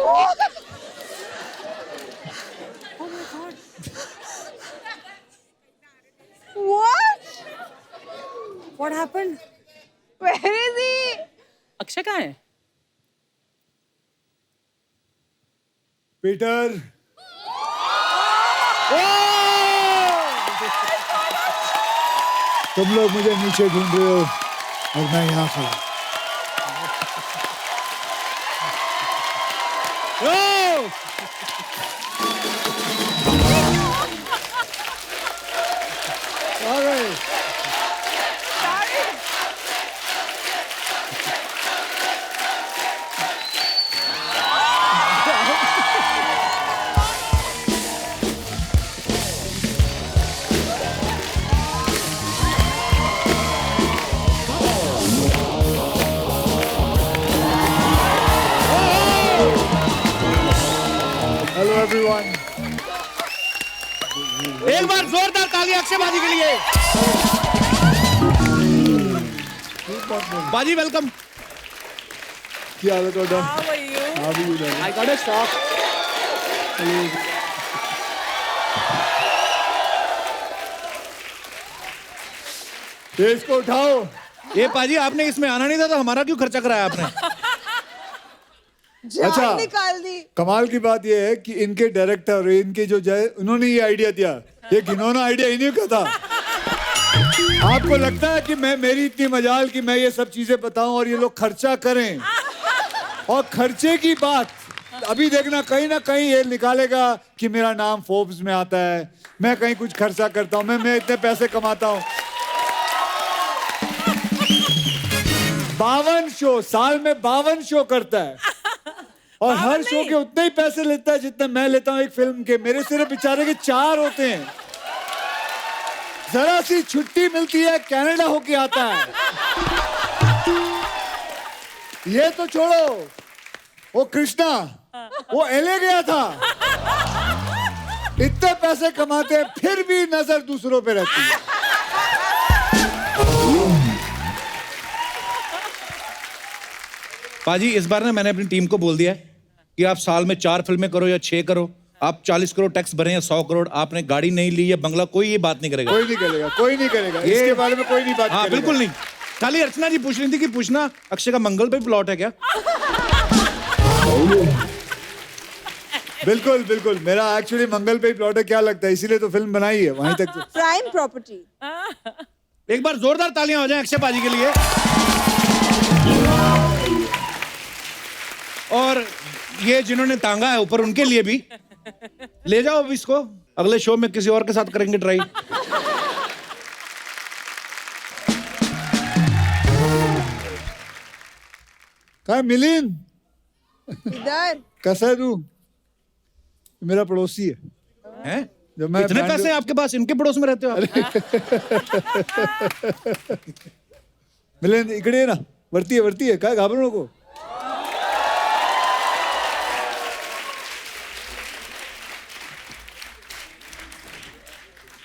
What? What happened? Where is he? Akshay कहाँ है? Peter, तुम लोग मुझे नीचे ढूंढ रहे हो और मैं यहाँ खड़ा। आ गए। Hello everyone. एक बार जोरदार ताली अक्षय बाजी के लिए। बाजी वेलकम। क्या हाल है ਤੁਹਾਡਾ? How are you? How are you doing? I got a shock. ये इसको उठाओ। ये पाजी आपने इसमें आना नहीं था तो हमारा क्यों खर्चा कराया आपने? जान निकाल दी। कमाल की बात ये है कि इनके डायरेक्टर, इनके जो उन्होंने ये आइडिया दिया, ये घिनौना आइडिया इन्हीं का था। आपको लगता है कि मेरी इतनी मजाल कि मैं ये सब चीजें बताऊं और ये लोग खर्चा करें? और खर्चे की बात अभी देखना, कहीं ना कहीं ये निकालेगा कि मेरा नाम फोर्ब्स में आता है, मैं कहीं कुछ खर्चा करता हूं, मैं इतने पैसे कमाता हूं। 52 शो, साल में 52 शो करता है और हर शो के उतने ही पैसे लेता है जितने मैं लेता हूं एक फिल्म के। मेरे सिर्फ बेचारे के 4 होते हैं। जरा सी छुट्टी मिलती है, कनाडा होके आता है। ये तो छोड़ो, वो कृष्णा, वो एलए गया था। इतने पैसे कमाते हैं फिर भी नजर दूसरों पे रहती है। पाजी इस बार ना मैंने अपनी टीम को बोल दिया है कि आप साल में 4 फिल्में करो या 6 करो, आप 40 करोड़ टैक्स भरें या 100 करोड़, आपने गाड़ी नहीं ली या बंगला, कोई ये बात नहीं करेगा। कोई नहीं करेगा, कोई नहीं करेगा, इसके बारे में कोई नहीं बात हाँ करेगा। बिल्कुल नहीं। खाली अर्चना जी पूछ रही थी कि पूछना अक्षय का मंगल पे प्लॉट है क्या? बिल्कुल बिल्कुल, मेरा एक्चुअली मंगल पे ही प्लॉट है। क्या लगता है, इसीलिए तो फिल्म बनाई है वहीं तक। Prime property. एक बार जोरदार तालियां हो जाएं अक्षय पाजी के लिए। और ये जिन्होंने टांगा है ऊपर, उनके लिए भी ले जाओ अब इसको, अगले शो में किसी और के साथ करेंगे ट्राई। कहा मिलिंद, इधर। कैसा है तू? मेरा पड़ोसी है। हैं? जब मैं इतने पैसे हैं आपके पास, इनके पड़ोस में रहते हो आप? मिलिंद इकडे ये ना, वरती है, काय घाबरू नको।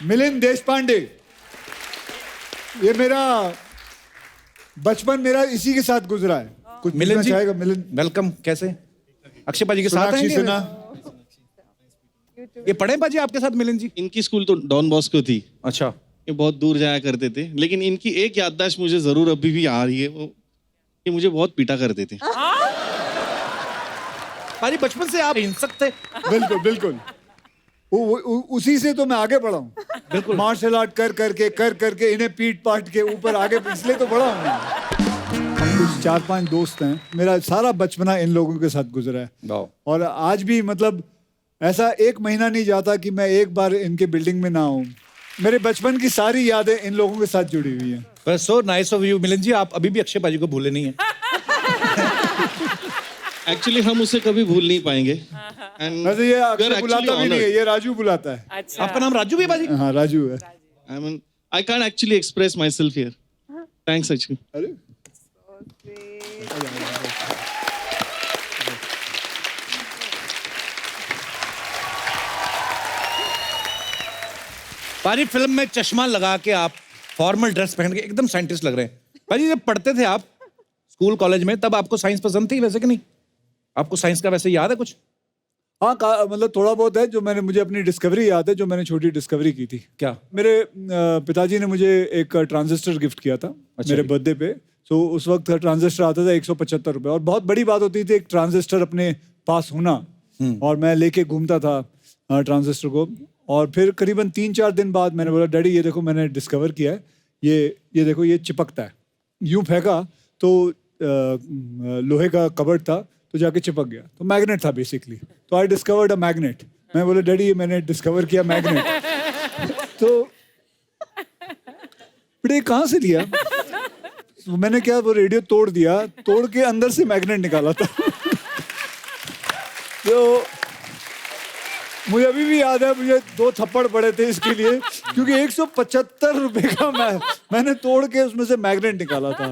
मिलिंद देशपांडे, ये मेरा बचपन मेरा इसी के साथ गुजरा है। कुछ मिलिंद जी चाहेगा? मिलिंद वेलकम। कैसे अक्षय पाजी के साथ सोनाक्षी आएंगे? सुना। ये पढ़े पाजी आपके साथ मिलिंद जी? इनकी स्कूल तो डॉन बॉस्को थी। अच्छा। ये बहुत दूर जाया करते थे, लेकिन इनकी एक याददाश्त मुझे जरूर अभी भी आ रही है, वो ये मुझे बहुत पीटा करते थे। पाजी बचपन से आप हिंसक थे। बिल्कुल बिल्कुल, उसी से तो मैं आगे बढ़ा हूँ। बिल्कुल, मार्शल आर्ट कर करके इन्हें पीट पाट के ऊपर आगे, इसलिए तो बढ़ा हूँ। हम कुछ 4-5 दोस्त हैं, मेरा सारा बचपना इन लोगों के साथ गुजरा है। और आज भी मतलब ऐसा एक महीना नहीं जाता कि मैं एक बार इनके बिल्डिंग में ना आऊं। मेरे बचपन की सारी यादें इन लोगों के साथ जुड़ी हुई हैं। पर so nice of you Milind ji, आप अभी भी अक्षय पाजी को भूले नहीं है। एक्चुअली हम उसे कभी भूल नहीं पाएंगे। वैसे ये अक्षय बुलाता भी नहीं है, ये राजू बुलाता है। अच्छा। आपका नाम राजू भी है पाजी? हाँ राजू है। I can't actually express myself here. Thanks actually. अरे पाजी फिल्म में चश्मा लगा के आप फॉर्मल ड्रेस पहन के एकदम साइंटिस्ट लग रहे हैं। पाजी जब पढ़ते थे आप स्कूल कॉलेज में, तब आपको साइंस पसंद थी वैसे कि नहीं? आपको साइंस का वैसे याद है कुछ? हाँ मतलब थोड़ा बहुत है जो मुझे अपनी डिस्कवरी याद है, जो मैंने छोटी डिस्कवरी की थी। क्या? मेरे पिताजी ने मुझे एक ट्रांजिस्टर गिफ्ट किया था मेरे बर्थडे पे। तो उस वक्त ट्रांजिस्टर आता था 175 रुपए, और बहुत बड़ी बात होती थी एक ट्रांजिस्टर अपने पास होना। और मैं लेके घूमता था ट्रांजिस्टर को। और फिर करीबन 3-4 दिन बाद मैंने बोला, डैडी ये देखो मैंने डिस्कवर किया है, ये देखो ये चिपकता है। यूं फेंका तो लोहे का कबर्ड था, तो जाके चिपक गया। तो मैग्नेट था बेसिकली। तो आई डिस्कवर्ड अ मैग्नेट। मैं बोला, डैडी ये मैंने डिस्कवर किया मैग्नेट। तो बेटे कहाँ से लिया? तो मैंने क्या, वो रेडियो तोड़ दिया, तोड़ के अंदर से मैग्नेट निकाला था। तो मुझे अभी भी याद है, मुझे 2 थप्पड़ पड़े थे इसके लिए, क्योंकि 175 रुपए का मैंने तोड़ के उसमें से मैग्नेट निकाला था।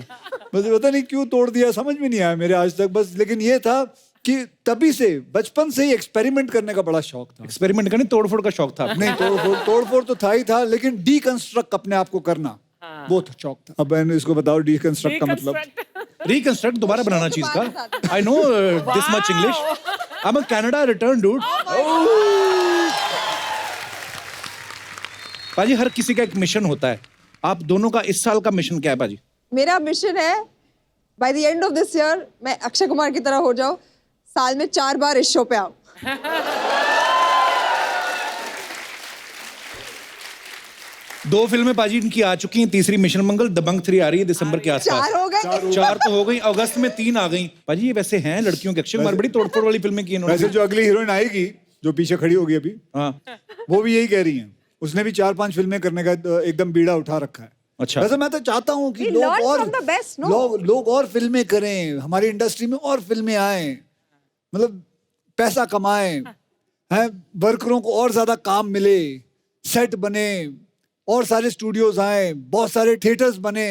मुझे पता नहीं क्यों तोड़ दिया, समझ में नहीं आया मेरे आज तक। बस लेकिन ये था कि तभी से, बचपन से ही एक्सपेरिमेंट करने का बड़ा शौक था। एक्सपेरिमेंट करने, तोड़फोड़ का शौक था? नहीं, तोड़फोड़ तो था ही था, लेकिन डीकंस्ट्रक्ट अपने आप को करना वो तो शौक था। अब मैंने इसको बताओ डीकंस्ट्रक्ट का मतलब। रिकंस्ट्रक्ट, दोबारा बनाना चीज का। I know this much English. I am a Canada return dude. पाजी हर किसी का एक मिशन होता है, आप दोनों का इस साल का मिशन क्या है पाजी? मेरा मिशन है by the end of this year मैं अक्षय कुमार की तरह हो जाऊं, साल में 4 बार इस शो पे आऊं। 2 फिल्में पाजी इनकी आ चुकी हैं, तीसरी मिशन मंगल, दबंग 3 आ रही है दिसंबर के आसपास। 4 हो गए। 4 तो हो गई, अगस्त में 3 आ गई। पाजी ये वैसे हैं लड़कियों के, अक्षय कुमार बड़ी तोड़फोड़ वाली फिल्में की इन्होंने। वैसे जो अगली हीरोइन आएगी, जो पीछे खड़ी होगी अभी, हाँ, वो भी यही कह रही है। उसने भी 4-5 फिल्में करने का एकदम बीड़ा उठा रखा है। अच्छा। वैसे मैं तो चाहता हूँ कि We learn from the best, no? लोग और फिल्में करें, हमारी इंडस्ट्री में और फिल्में आए, मतलब पैसा कमाएं, हैं, वर्करों को और ज्यादा काम मिले, सेट बने, और सारे स्टूडियोज आए, बहुत सारे थिएटर्स बने।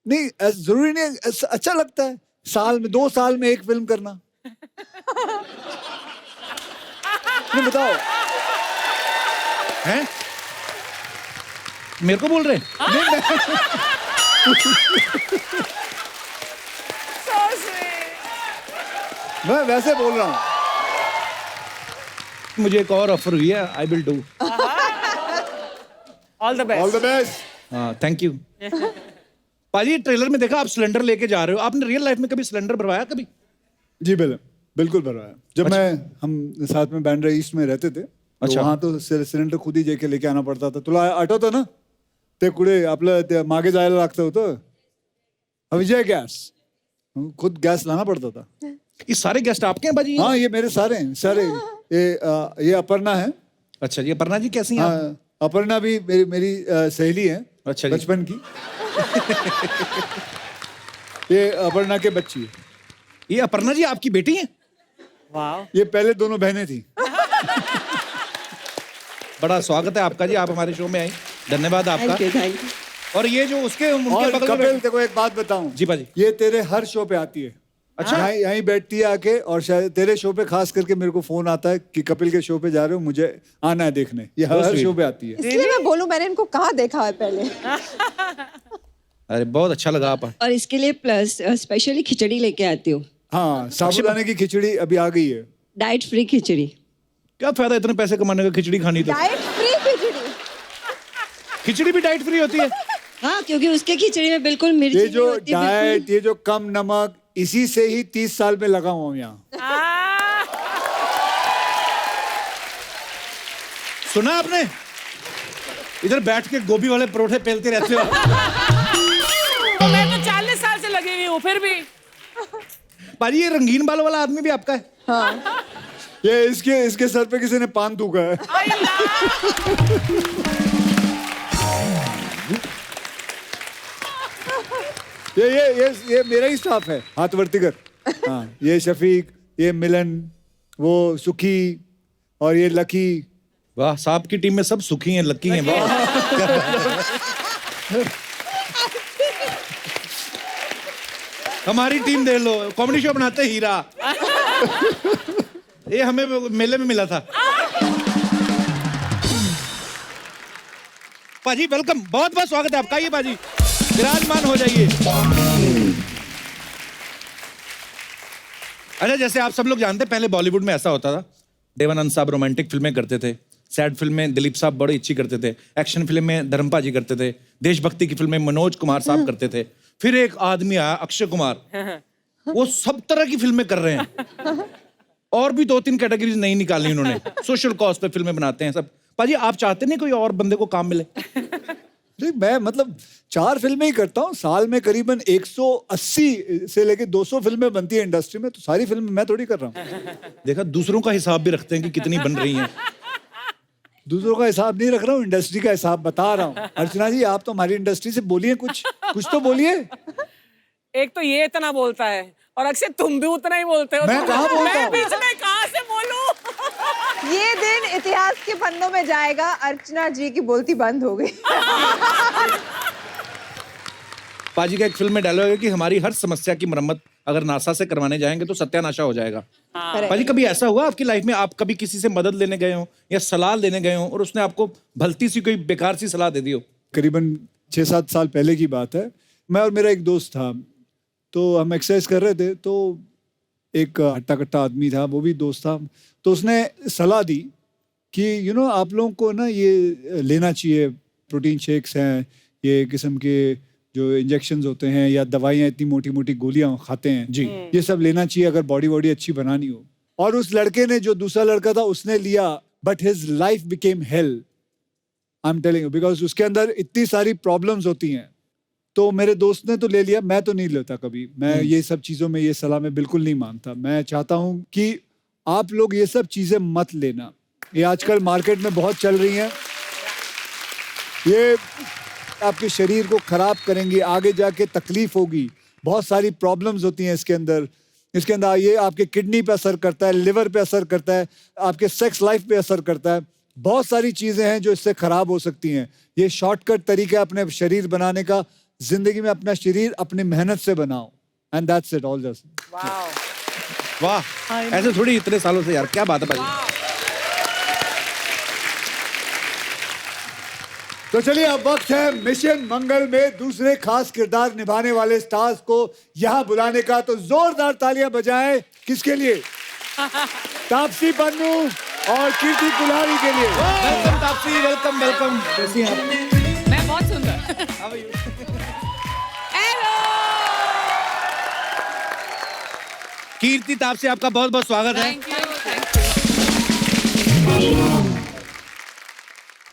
नहीं जरूरी नहीं, अच्छा लगता है साल में 2 साल में 1 फिल्म करना। नहीं बताओ, हैं? मेरे को बोल रहे हैं? मैं वैसे बोल रहा हूँ। मुझे एक और ऑफर हुई है, I will do. All the all best. The best. हाँ, थैंक यू। पाजी ट्रेलर में देखा आप सिलेंडर लेके जा रहे हो, आपने रियल लाइफ में कभी सिलेंडर भरवाया कभी? जी बिल्कुल भरवाया। जब हम साथ में बैंड्रा ईस्ट में रहते थे, अच्छा। वहाँ तो सिलेंडर खुद ही जेके लेके आना पड़ता था। तुला आठवतं ना ते कुठे आपलं ते मागे जायला लागतं होतं, विजय गैस, खुद गैस लाना पड़ता था। ये सारे गेस्ट आपके हैं पाजी? हाँ, ये मेरे सारे हैं, सारे। ये अपर्णा है। अच्छा जी, अपर्णा जी कैसी हैं आप? हाँ, अपर्णा भी मेरी सहेली है। अच्छा जी। बचपन की। ये अपर्णा के बच्ची है। ये अपर्णा जी आपकी बेटी हैं? वाह। ये पहले दोनों बहनें थी। बड़ा स्वागत है आपका जी, आप हमारे शो में आई, धन्यवाद आपका। Thank you. और ये जो उनके और बगल में कपिल, देखो एक बात बताऊं। जी पाजी। ये तेरे हर शो पे आती है। अच्छा। यहीं बैठती है आके, और शायद तेरे शो पे खास करके मेरे को फोन आता है कि कपिल के शो पे जा रहे हो, मुझे आना है देखने। ये हर शो पे आती है। इसलिए मैं बोलूं, मैंने इनको कहाँ देखा है पहले। अरे बहुत अच्छा लगा आप। और इसके लिए प्लस स्पेशली खिचड़ी लेके आती हूँ, हाँ, साबूदाने की खिचड़ी अभी आ गई है। डाइट फ्री खिचड़ी। क्या फायदा इतने पैसे कमाने का, खिचड़ी खानी तो। डाइट फ्री खिचड़ी। खिचड़ी भी डाइट फ्री होती है? हाँ, क्योंकि उसके खिचड़ी में बिल्कुल मिर्ची ये नहीं जो होती, डाइट, ये जो कम नमक, इसी से ही 30 साल में लगा हुआ हूँ यहाँ। सुना आपने? इधर बैठ के गोभी वाले परोठे पेलते रहते हो। तो मैं तो 40 साल से लगी हुई हूँ फिर भी। पाजी ये रंगीन बालों वाला आदमी भी आपका है? हाँ। ये इसके सर पे किसी ने पान थूका है। ये मेरा ही स्टाफ है, हाथ वर्तिगर। हाँ, ये शफीक, ये मिलन, वो सुखी, और ये लकी। वाह, साहब की टीम में सब सुखी हैं, लकी हैं। वाह। हमारी टीम देख लो, कॉमेडी शो बनाते हीरा। ये हमें मेले में मिला था। पाजी वेलकम, बहुत बहुत स्वागत है आपका। ये पाजी विराजमान हो जाइए। अच्छा, जैसे आप सब लोग जानते हैं पहले बॉलीवुड में ऐसा होता था, देवानंद साहब रोमांटिक फिल्में करते थे, सैड फिल्में दिलीप साहब बड़ी अच्छी करते थे, एक्शन फिल्म में धर्मपा जी करते थे, देशभक्ति की फिल्में मनोज कुमार साहब करते थे, फिर एक आदमी आया अक्षय कुमार, वो सब तरह की फिल्में कर रहे हैं और भी 2-3 कैटेगरीज नहीं निकाली उन्होंने, सोशल कॉज पे फिल्में बनाते हैं सब। पाजी आप चाहते नहीं कोई और बंदे को काम मिले? नहीं, मैं मतलब 4 फिल्में ही करता हूँ साल में, करीबन 180 से लेके 200 फिल्में बनती है इंडस्ट्री में, तो सारी फिल्म मैं थोड़ी कर रहा हूँ। देखा, दूसरों का हिसाब भी रखते हैं कि कितनी बन रही हैं। दूसरों का हिसाब नहीं रख रहा हूँ, इंडस्ट्री का हिसाब बता रहा हूँ। अर्चना जी, आप तो हमारी इंडस्ट्री से बोलिए, कुछ तो बोलिए। एक तो ये इतना बोलता है और अक्षय तुम भी उतना ही बोलते हो। मैं कहाँ बोलता मैं हूँ? बीच में कहाँ से बोलूं? ये दिन इतिहास के पन्नों में जाएगा, अर्चना जी की बोलती बंद हो गई। पाजी का एक फिल्म में डायलॉग है कि हमारी हर समस्या की मरम्मत अगर नासा से करवाने जाएंगे तो सत्यानाशा हो जाएगा। पाजी कभी ऐसा हुआ आपकी लाइफ में, आप कभी किसी से मदद लेने गए हो या सलाह लेने गए हो और उसने आपको भलती सी कोई बेकार सी सलाह दे दी हो? करीबन 6-7 साल पहले की बात है। मैं और मेरा एक दोस्त था, तो हम एक्सरसाइज कर रहे थे, तो एक हट्टा कट्टा आदमी था, वो भी दोस्त था, तो उसने सलाह दी कि आप लोगों को ना ये लेना चाहिए, प्रोटीन शेक्स हैं, ये किस्म के जो इंजेक्शंस होते हैं या दवाइयाँ, इतनी मोटी मोटी गोलियां खाते हैं जी, ये सब लेना चाहिए अगर बॉडी अच्छी बनानी हो। और उस लड़के ने, जो दूसरा लड़का था, उसने लिया, but his life became hello. I am telling you, because उसके अंदर इतनी सारी प्रॉब्लम्स होती हैं। तो मेरे दोस्त ने तो ले लिया, मैं तो नहीं लेता कभी। मैं ये सब चीज़ों में, ये सलाह में बिल्कुल नहीं मानता। मैं चाहता हूँ कि आप लोग ये सब चीज़ें मत लेना, ये आजकल मार्केट में बहुत चल रही हैं, ये आपके शरीर को खराब करेंगी, आगे जाके तकलीफ होगी, बहुत सारी प्रॉब्लम्स होती हैं इसके अंदर। ये आपके किडनी पे असर करता है, लिवर पे असर करता है, आपके सेक्स लाइफ पे असर करता है, बहुत सारी चीज़ें हैं जो इससे खराब हो सकती हैं। ये शॉर्टकट तरीका है अपने शरीर बनाने का। जिंदगी में अपना शरीर अपनी मेहनत से बनाओ, and that's it, all just. वाह, ऐसे थोड़ी इतने सालों से यार, क्या बात है पाजी। तो चलिए, अब वक्त है मिशन मंगल में दूसरे खास किरदार निभाने वाले स्टार्स को यहाँ बुलाने का। तो जोरदार तालियां बजाएं, किसके लिए? तापसी पन्नू और कीर्ति कुल्हाड़ी के लिए। Welcome Taapsee, welcome welcome. कैसी हैं आप? मैं बहुत सुंदर। कीर्ति, तापसी, आपका बहुत बहुत स्वागत है।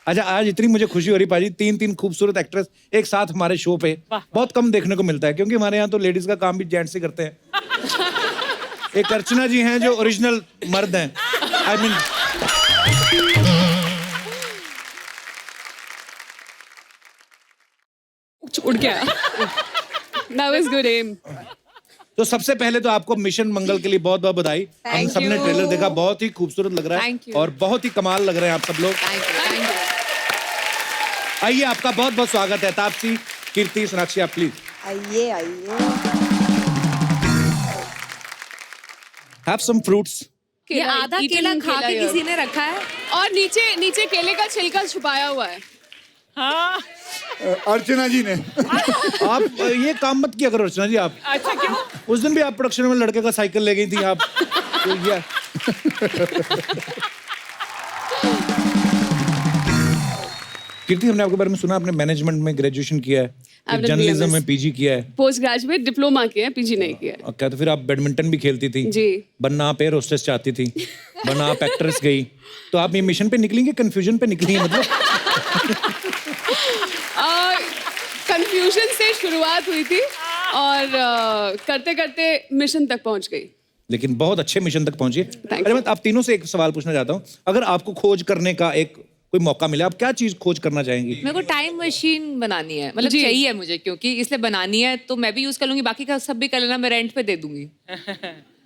अच्छा, आज इतनी मुझे खुशी हो रही पाजी, 3 खूबसूरत एक्ट्रेस एक साथ हमारे शो पे, बहुत कम देखने को मिलता है, क्योंकि हमारे यहाँ तो लेडीज का काम भी जेंट्स ही करते हैं। एक अर्चना जी हैं जो ओरिजिनल मर्द हैं, आई मीन उड़ गया। That was good aim. तो सबसे पहले तो आपको मिशन मंगल के लिए बहुत बहुत बधाई। हम Thank सबने you. ट्रेलर देखा, बहुत ही खूबसूरत लग रहा है Thank you. और बहुत ही कमाल लग रहे हैं आप सब लोग। Thank you. आइए, आपका बहुत बहुत स्वागत है। तापसी, कीर्ति, सोनाक्षी, आप प्लीज आइए आइए। Have some fruits. ये आधा Eaten केला खा के केला किसी ने रखा है। और नीचे केले का छिलका छुपाया हुआ है। हाँ। अर्चना जी ने। आप ये काम मत किया करो अर्चना जी। आप अच्छा, क्यों? उस दिन भी आप प्रोडक्शन में लड़के का साइकिल ले गई थी आप, तो ये कीर्ति, हमने आपके बारे में सुना, आपने मैनेजमेंट में ग्रेजुएशन किया है, I've done जर्नलिज्म BMS. में पीजी किया है। पोस्ट ग्रेजुएट डिप्लोमा किया है, पीजी नहीं किया है। और क्या, तो फिर आप बैडमिंटन भी खेलती थी जी। बनना आप एयर होस्टेस चाहती थी, बनना आप एक्ट्रेस गई, तो आप ये मिशन पे निकलेंगे, कंफ्यूजन पे निकलेंगे मतलब? कंफ्यूजन से शुरुआत हुई थी और करते करते मिशन तक पहुंच गई। लेकिन बहुत अच्छे मिशन तक पहुंची। you. अरे मैं आप तीनों से एक सवाल पूछना चाहता हूँ, अगर आपको खोज करने का एक कोई मौका मिले, आप क्या चीज खोज करना चाहेंगी? मेरे को टाइम मशीन बनानी है, मतलब जी। चाहिए मुझे, क्योंकि इसलिए बनानी है तो मैं भी यूज कर लूंगी, बाकी का सब भी कर लेना, मैं रेंट पे दे दूंगी।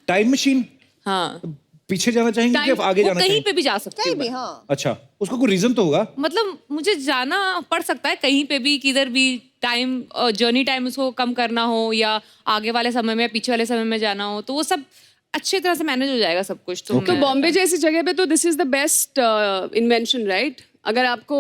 Time machine? हाँ, पीछे जाना चाहेंगे कि आप आगे वो जाना कहीं चाहेंगे? पे भी जा सकती कहीं हूँ भी, मैं। हाँ। अच्छा, उसका कोई रीजन तो होगा? मतलब मुझे जाना पड़ सकता है कहीं पे भी, किधर भी, टाइम जर्नी टाइम उसको कम करना हो या आगे वाले समय में पीछे वाले समय में जाना हो, तो वो सब अच्छी तरह से मैनेज हो जाएगा सब कुछ। तो तो बॉम्बे जैसी जगह पे तो this is the best invention, right? अगर आपको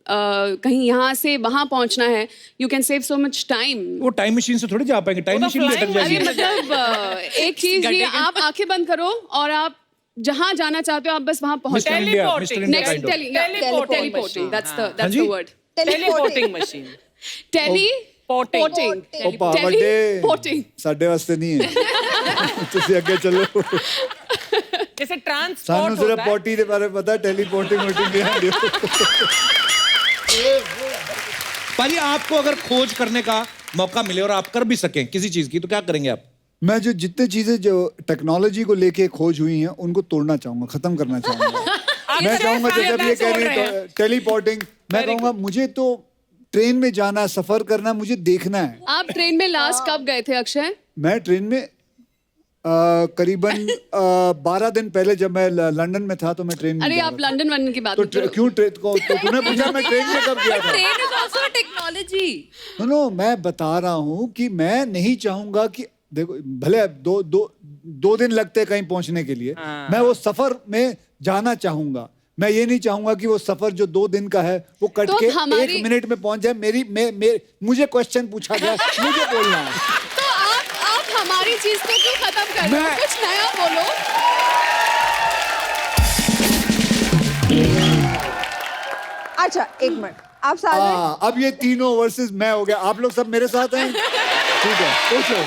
कहीं यहाँ से वहाँ पहुँचना है, you can save so much time. वो टाइम मशीन से थोड़ी जा पाएंगे, टाइम तो मशीन में अटक flying अरे जाएगी। मतलब एक चीज ये, आप आंखें बंद करो और आप जहाँ जाना चाहते हो आप बस वहाँ पहुँच Mr India, Teleporting. Mr India next kind of। Teleporting, that's जी? the word। Teleporting machine teleporting ओपा ਵੱਡੇ टेलीपोर्टिंग। ਸਾਡੇ ਵਾਸਤੇ ਨਹੀਂ ਹੈ ਤੁਸੀਂ ਅੱਗੇ ਚੱਲੋ जैसे ट्रांसपोर्ट ਸਾਨੂੰ ਸਿਰਫ होता है ਪੋਟੀ ਦੇ ਬਾਰੇ ਪਤਾ ਟੈਲੀਪੋਰਟਿੰਗ ਨਹੀਂ ਆਉਂਦੀ पाजी आपको अगर खोज करने का मौका मिले और आप कर भी सकें किसी चीज की, तो क्या करेंगे आप? मैं जो जितने चीजें जो टेक्नोलॉजी को लेके खोज हुई हैं उनको तोड़ना चाहूंगा, खत्म करना चाहूंगा। मैं चाहूंगा जैसे अब ये कह रही है टेलीपोर्टिंग, मैं कहूंगा मुझे तो ट्रेन में जाना, सफर करना, मुझे देखना है। आप ट्रेन में लास्ट कब गए थे अक्षय? मैं ट्रेन में करीबन 12 दिन पहले जब मैं लंदन में था तो मैं ट्रेन में अरे जा आप रहा था। लंदन वंदन की बात तो मत करो। क्यों ट्रेन को तो तूने पूछा मैं ट्रेन में कब गया था? Train is also technology. No मैं बता रहा हूँ कि मैं नहीं चाहूंगा कि देखो भले अब दो दिन लगते हैं कहीं पहुंचने के लिए, मैं वो सफर में जाना चाहूंगा। मैं ये नहीं चाहूंगा कि वो सफर जो 2 दिन का है वो कट तो के हमारी- 1 मिनट में पहुंच जाए। मुझे क्वेश्चन पूछा गया, मुझे बोलना है। तो आप हमारी चीज को क्यों खत्म कर रहे हो? मैं- कुछ नया बोलो। अच्छा एक मिनट, आप साल में हाँ, अब ये तीनों वर्सेस मैं हो गया, आप लोग सब मेरे साथ हैं। ठीक है, पूछो।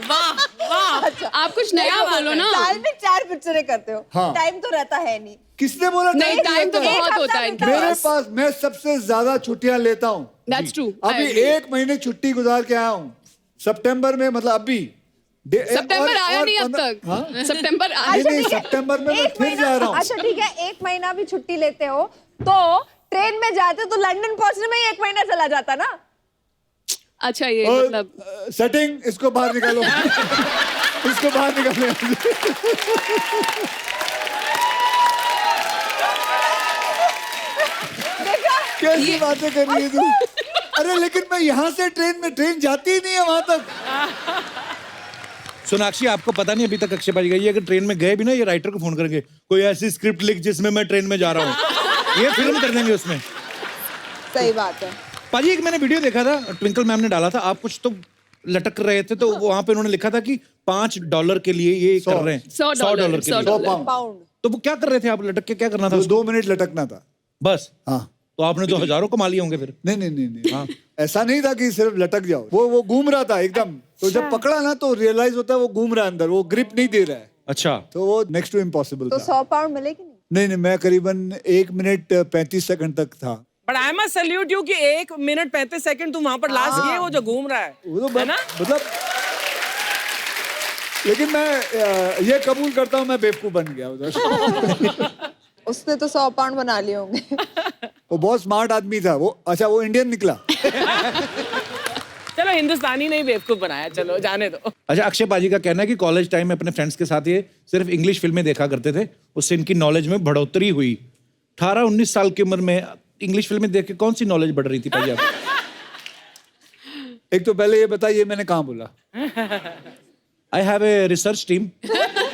वाह वाह आप कुछ नया बोलो ना। साल में 4 पिक्चरें करते हो, हाँ। टाइम तो रहता है नहीं। किसने बोला नहीं, टाइम तो रहता है? बहुत होता है इनके मेरे पास। पास मैं सबसे ज्यादा छुट्टियां लेता हूँ। That's true. अभी I agree. 1 महीने छुट्टी गुजार के आया हूँ सितंबर में, मतलब अभी सितंबर आया नहीं अब तक। हाँ? सितंबर आया नहीं, नहीं। नहीं, सितंबर में मैं एक फिर महीना, जा रहा हूँ। अच्छा ठीक है, 1 महीना भी छुट्टी लेते हो तो ट्रेन में जाते तो लंदन पहुंचने में ही 1 महीना चला जाता ना। अच्छा ये और, मतलब सेटिंग इसको बाहर निकालो। इसको बाहर निकालो। कैसी बातें कर रही है तू? अरे लेकिन मैं यहाँ से ट्रेन जाती ही नहीं है वहां तक। सोनाक्षी आपको पता नहीं अभी तक अक्षय पाजी गई, अगर ट्रेन में गए भी ना ये राइटर को फोन करेंगे कोई ऐसी स्क्रिप्ट लिख जिसमें मैं ट्रेन में जा रहा हूँ, ये फिल्म कर देंगे उसमें। सही बात है। पाजी एक मैंने वीडियो देखा था, ट्विंकल मैम ने डाला था, आप कुछ तो लटक रहे थे, तो वहां पे उन्होंने लिखा था कि $5 के लिए ये कर रहे हैं, $100 के लिए। 100 पाउंड। पाउंड। तो वो क्या कर रहे थे आप, लटक के क्या करना था तो उसको? 2 मिनट लटकना था बस, हाँ। तो आपने तो हजारों कमा लिए होंगे फिर। नहीं हाँ। ऐसा नहीं था कि सिर्फ लटक जाओ, वो घूम रहा था एकदम, तो जब पकड़ा ना तो रियलाइज होता है वो घूम रहा है अंदर, वो ग्रिप नहीं दे रहा है, अच्छा, तो वो नेक्स्ट टू इम्पॉसिबल तो था। 100 पाउंड मिलेगी नहीं? नहीं, मैं करीबन 1 मिनट 35 सेकंड तक था। But I must salute you कि 1 मिनट 35 सेकंड तुम वहां पर लास्ट किए, वो जो घूम रहा वो तो है ना। मतलब लेकिन मैं ये कबूल करता हूँ मैं बेवकूफ बन गया उधर। उसने तो 100 पाउंड बना लिए होंगे। वो बहुत स्मार्ट आदमी था वो। अच्छा वो इंडियन निकला। चलो हिंदुस्तानी नहीं बेवकूफ बनाया, चलो जाने दो। अच्छा अक्षय पाजी का कहना है कि कॉलेज टाइम में अपने फ्रेंड्स के साथ ये सिर्फ इंग्लिश फिल्में देखा करते थे, उससे इनकी नॉलेज में बढ़ोतरी हुई। 18-19 साल की उम्र में इंग्लिश फिल्में देख के कौन सी नॉलेज बढ़ रही थी पाजी आप? एक तो पहले ये बताइए मैंने कहाँ बोला? I have a research team.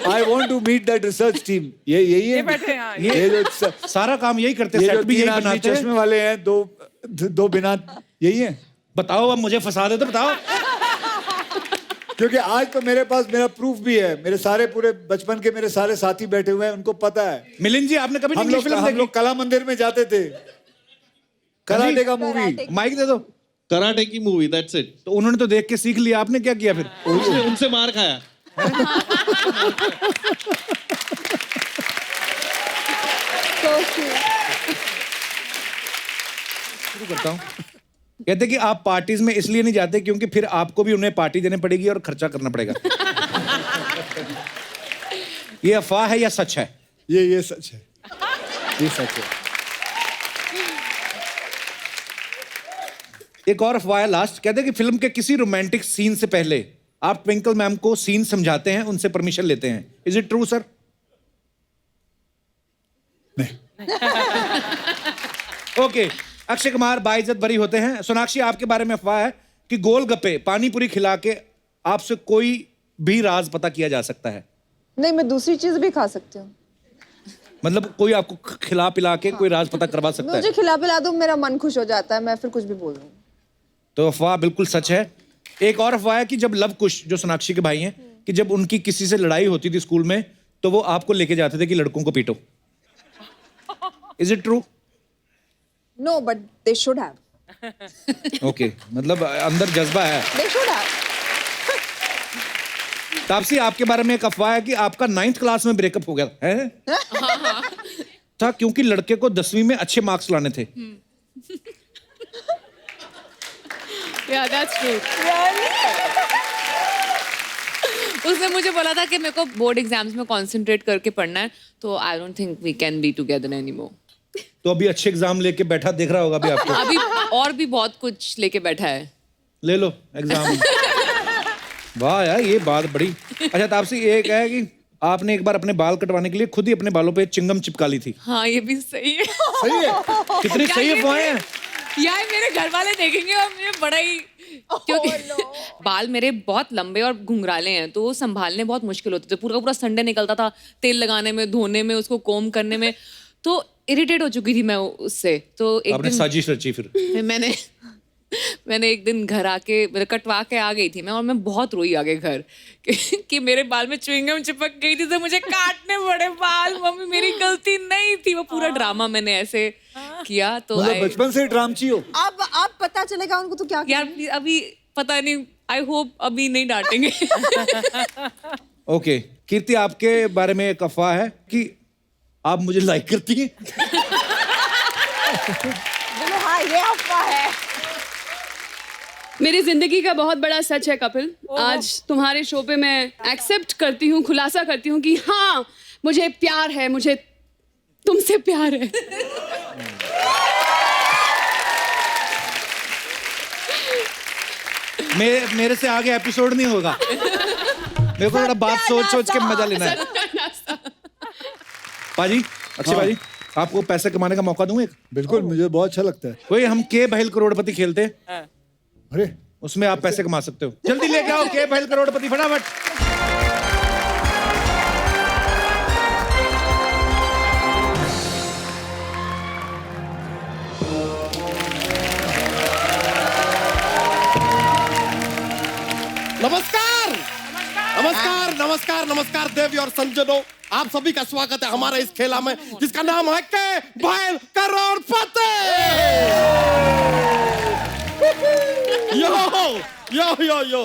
I want to meet that research team. यही है बैठे हैं, हाँ, ये जो सारा काम यही करते ये हैं, जो सेट भी 3 यही आदमी बनाते चश्मे हैं। वाले हैं, दो बिना, यही है। बताओ, अब मुझे फंसा दे तो बताओ। क्योंकि आज तो मेरे पास मेरा प्रूफ भी है, मेरे सारे पूरे बचपन के मेरे सारे साथी बैठे हुए हैं, उनको पता है। मिलिंद जी आपने कभी इंग्लिश फिल्म हम देखी? लोग कला मंदिर में जाते थे, कराटे का मूवी। माइक दे दो। कराटे की मूवी, दैट्स इट। तो उन्होंने तो देख के सीख लिया, आपने क्या किया फिर? उनसे मार खाया। शुरू करता हूँ। कहते कि आप पार्टीज में इसलिए नहीं जाते क्योंकि फिर आपको भी उन्हें पार्टी देनी पड़ेगी और खर्चा करना पड़ेगा। ये अफवाह है या सच है? ये सच है, ये सच है। एक और अफवाह है लास्ट, कहते कि फिल्म के किसी रोमांटिक सीन से पहले आप ट्विंकल मैम को सीन समझाते हैं, उनसे परमिशन लेते हैं। Is it true sir? Okay, Akshay Kumar बाइज्जत बरी होते हैं। सोनाक्षी आपके बारे में अफवाह है कि गोलगप्पे पानी पूरी खिला के आपसे कोई भी राज पता किया जा सकता है। नहीं, मैं दूसरी चीज भी खा सकती हूँ। मतलब कोई आपको खिला पिला के कोई राज पता करवा सकता मुझे है? खिला पिला दो, मेरा मन खुश हो जाता है, मैं फिर कुछ भी बोल दूँ। तो अफवाह बिल्कुल सच है। एक और अफवाह है कि जब लव कुश, जो सोनाक्षी के भाई हैं, कि जब उनकी किसी से लड़ाई होती थी स्कूल में, तो वो आपको लेके जाते थे कि लड़कों को पीटो। Is it true? No, but they should have. Okay, मतलब अंदर जज्बा है। दे शुड हैव। तापसी, आपके बारे में एक अफवाह है कि आपका 9th क्लास में ब्रेकअप हो गया है? था क्योंकि लड़के को 10वीं में अच्छे मार्क्स लाने थे। Yeah, that's true. उसने मुझे बोला था कि मेरे को बोर्ड एग्जाम्स में कंसंट्रेट करके पढ़ना है, तो I don't think we can be together anymore. तो अभी अच्छे एग्जाम लेके बैठा दिख रहा होगा अभी आपको। अभी और भी बहुत कुछ लेके बैठा है। ले लो एग्जाम। वाह यार, ये बात बड़ी। अच्छा तापसी, एक है कि आपने एक बार अपने बाल कटवाने के लिए खुद ही अपने बालों पे चिंगम चिपका ली थी। हाँ, ये भी सही है। सही है? कितनी सही अफवाहें हैं। यार मेरे घर वाले देखेंगे और मुझे बड़ा ही, क्योंकि बाल मेरे बहुत लंबे और घुंघराले हैं, तो वो संभालने बहुत मुश्किल होते थे। पूरा पूरा संडे निकलता था तेल लगाने में, धोने में, उसको कोम करने में, तो इरिटेट हो चुकी थी मैं उससे। तो एक आपने दिन साजिश रची फिर? मैंने एक दिन घर आके, मतलब कटवा के आ गई थी मैं, और मैं बहुत रोई आगे घर कि मेरे बाल में च्युइंगम चिपक गई थी, तो मुझे काटने पड़े बाल। मम्मी, मेरी गलती नहीं थी। वो पूरा ड्रामा मैंने ऐसे किया। तो मतलब बचपन से ड्रामची हो। अब पता चलेगा उनको तो क्या यार अभी पता नहीं, आई होप अभी नहीं डांटेंगे। ओके, कीर्ति, आपके बारे में एक अफवाह है कि आप मुझे लाइक करती हैं। हाँ, ये अफवाह है। मेरी जिंदगी का बहुत बड़ा सच है कपिल। आज तुम्हारे शो पे मैं एक्सेप्ट करती हूँ, खुलासा करती हूँ कि हाँ, मुझे प्यार है, मुझे तुमसे प्यार है। मेरे से आगे एपिसोड नहीं होगा। मेरे को थोड़ा बात सोच सोच के मजा लेना है। पाजी, अक्षय पाजी, आपको पैसे कमाने का मौका दूं एक? बिल्कुल, मुझे बहुत अच्छा लगता है। कोई हम के बहल करोड़पति खेलते हैं, अरे उसमें आप पैसे कमा सकते हो। जल्दी लेके आओ के बहल करोड़पति, फटाफट। नमस्कार नमस्कार नमस्कार नमस्कार देवी और संजनों, आप सभी का स्वागत है हमारे इस खेला में जिसका नाम है के बैल करोड़पति। यो यो यो यो